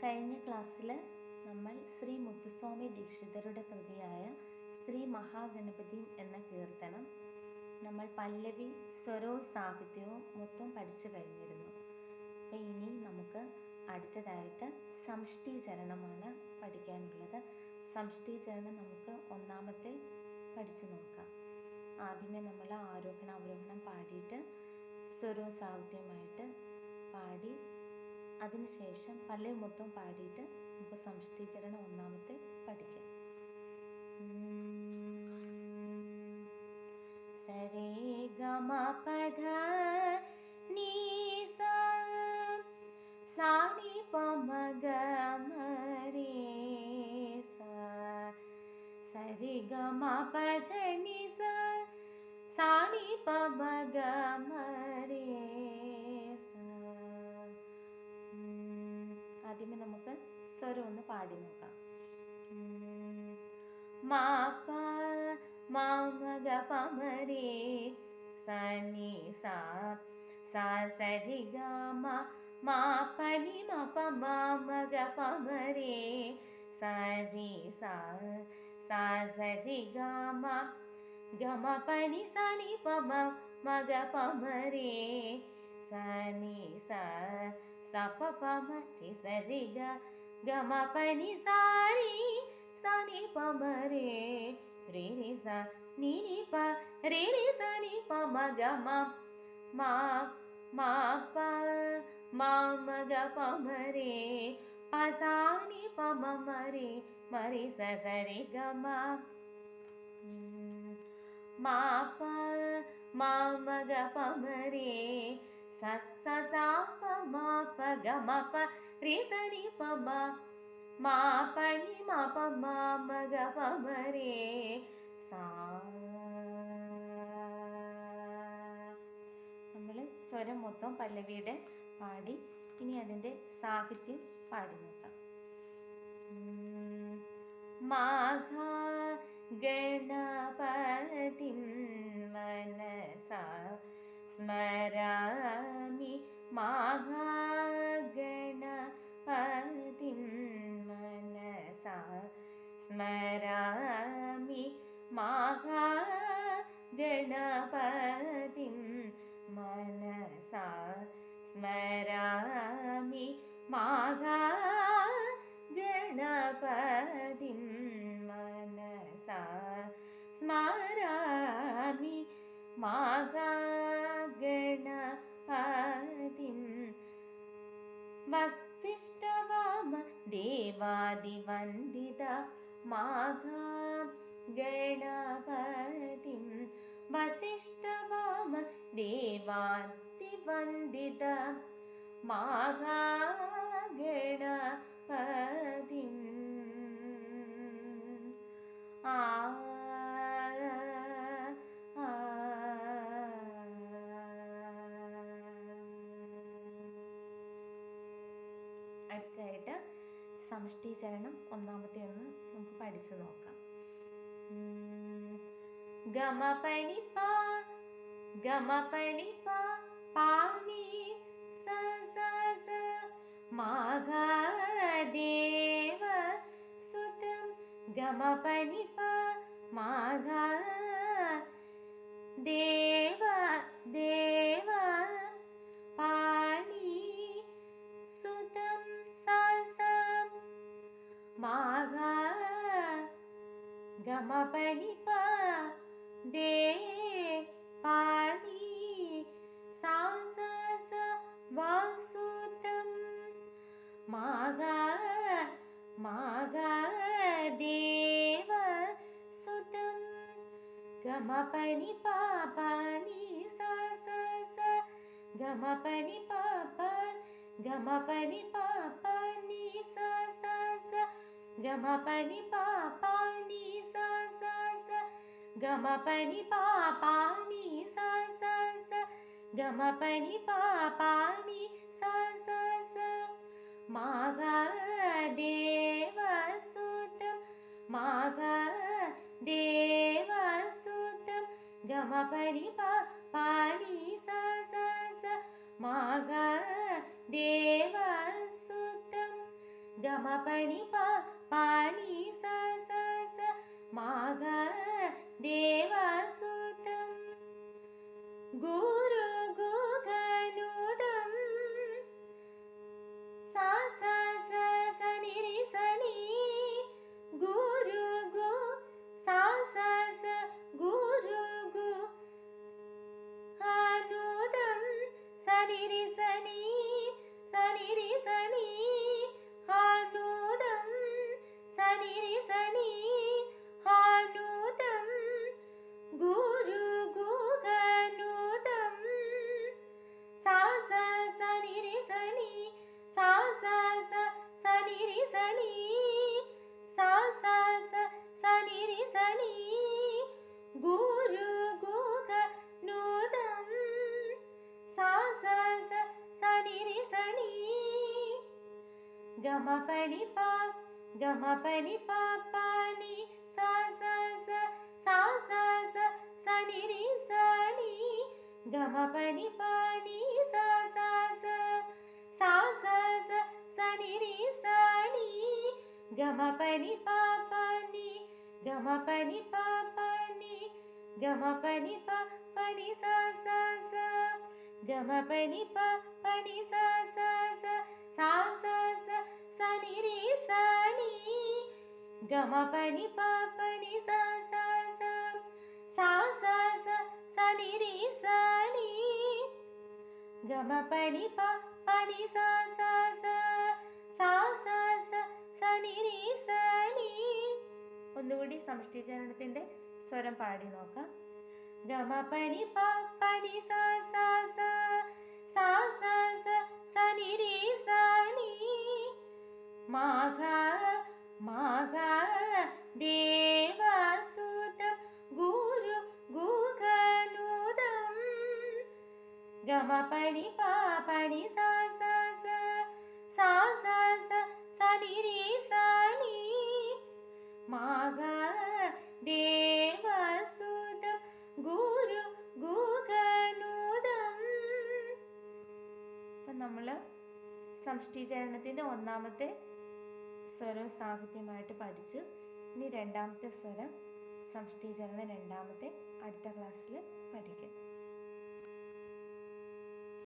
കഴിഞ്ഞ ക്ലാസ്സിൽ നമ്മൾ ശ്രീ മുത്തുസ്വാമി ദീക്ഷിതരുടെ കൃതിയായ ശ്രീ മഹാഗണപതി എന്ന കീർത്തനം നമ്മൾ പല്ലവി സ്വരവും സാഹിത്യവും മൊത്തം പഠിച്ചു കഴിഞ്ഞിരുന്നു. അപ്പോൾ ഇനി നമുക്ക് അടുത്തതായിട്ട് സമഷ്ടിചരണമാണ് പഠിക്കാനുള്ളത്. സമഷ്ടിചരണം നമുക്ക് ഒന്നാമത്തെ പഠിച്ചു നോക്കാം. ആദ്യമേ നമ്മൾ ആരോഹണം അവരോഹണം പാടിയിട്ട് സ്വരവും സാഹിത്യവുമായിട്ട് പാടി അതിനുശേഷം പല്ലവി മൊത്തം പാടിയിട്ട് നമുക്ക് സമഷ്ടിചരണം ഒന്നാമത്തെ പഠിക്കാം. സരേ ഗമ പധ നീ സാനി പമ ഗമ രേ സരി ഗമ പധ നീ സാനി പമ ഗമ രേ. ആദ്യമേ നമുക്ക് സ്വരം ഒന്ന് പാടി നോക്കാം. മാ പ മാ മഗ പമ രേ സനി സാ സരി ഗ മാ പനി മ പ മാ മഗ പമ രേ സരി സാ സരി ഗ മ പനി സനി പ മഗ പമ രേ സനി sa pa pa ma re sa re ga ga ma pa ni sa ni pa ma re re sa ni pa re sa ni pa ma ga ma pa ma ga pa ma re pa sa ni pa ma re sa re ga ma pa ma ga pa ma re sa sa pa ma pa ga ma pa re sa ni pa ma pa ni ma pa ma ga pa ma re sa. നമ്മൾ സ്വരം മൊത്തം പല്ലവിയുടെ പാടി ഇനി അതിൻ്റെ സാഹിത്യം പാടി നോക്കാം. മാഘ ഗണപതി മനസാ സ്മരാമി മാഘാ ഗണപതിം മനസാ സ്മരാമി മാഘാ ഗണപതിം മനസാ സ്മരാമി മാഘാ ഗണപതിം മനസാ സ്മരാമി മാഘാ ഗണപതിം വസിഷ്ഠവാമ ദേവാദിവന്ദിത മാഘാ ഗണപതിം വസിഷ്ഠവാമ ദേവാദിവന്ദിത മാഘാ ഗണപതിം അടുത്തതായിട്ട് സമഷ്ടിചരണം ഒന്നാമത്തെ ഒന്ന് നമുക്ക് പഠിച്ചു നോക്കാം. ഗമ പനി പാ ഗമ പനി പാ പാനി സ സ സ മാഘാ ദേവ സുതം ഗമ പനി പാ മാഘാ ദേവ ദേവ പാണി സുതം സാസം മാഘാ ഗമ പനി പ ദേ പാണി സാസ വാസുതം മാഘാ മാഘാ ദേവ സുതം ഗമ പനി പാനി സാ ഗമ പനി പാപ്പൻ ഗമ പനി പാനി സാ ഗമ പനി പാനി സാ ഗമ പനി പാനി സാ ഗമ പനി പാനി സാ മാഘാ ദേവ സുതം മാഘാ ദേവ സുതം ഗമ പനി പാനി സാ മാഘ ദേവസുതം ഗമ പനി പ പാനി സ സ സ മാഗ ദേവസുതം ഗുരു ഗുഗനുദം സ സ സ സ നി രി സ നി ഗുരു ഗു സ സ സ ഗുരു ഗു അനുദം സ നി രി സ നി സ നി രി സ നി അനുദം സ നി രി സ നി അനുദം ഗുരു ഗുഗനുദം സ സ സ നി രി സ നി സ സ സ സ നി രി സ നി സ സ സ സ നി രി സ നി ഗുരു ഗുഗനുദം സ സ സ സ നി രി സ നി ഗമ പനി പ ഗമ പനി പ പാനി സ സ സ സ സ സ സ നി രി സ നി ഗമ പനി പാനി സ സ സ സ സ സ സ നി രി സ നി ഗമ പനി പ പാനി ഗമ പനി പ പാനി ഗമ പനി പ പനി സ സ സ ഗമ പനി പ പനി സ സ സ സ സ സ സ നി രി സ നി ഗമ പനി പ പനി സ സ സ സ സ സ സ നി രി സ നി ഗമ പനി പ പനി സ സ സ സ സ സ സ നി രി സ നി. ഒന്നുകൂടി സമഷ്ടിചരണത്തിന്റെ സ്വരം പാടി നോക്കാം. ഗമ പനി പ പനി സ സ സ സ സ സ സ നി രി സ നി മാഘ മാഘ ദേവസുതം ഗുരു ഗുഗനുദം ഗമ പനി പ പനി സ സ സ സ സ സ സ നി രി സ നി മാഘ ദേവസുതം ഗുരു ഗുഗനുദം. അപ്പം നമ്മൾ സമഷ്ടിചരണത്തിൻ്റെ ഒന്നാമത്തെ സ്വരം സാഹിത്യമായിട്ട് പഠിച്ചു. ഇനി രണ്ടാമത്തെ സ്വരം സമഷ്ടിചരണം രണ്ടാമത്തെ അടുത്ത ക്ലാസ്സിൽ പഠിക്കും.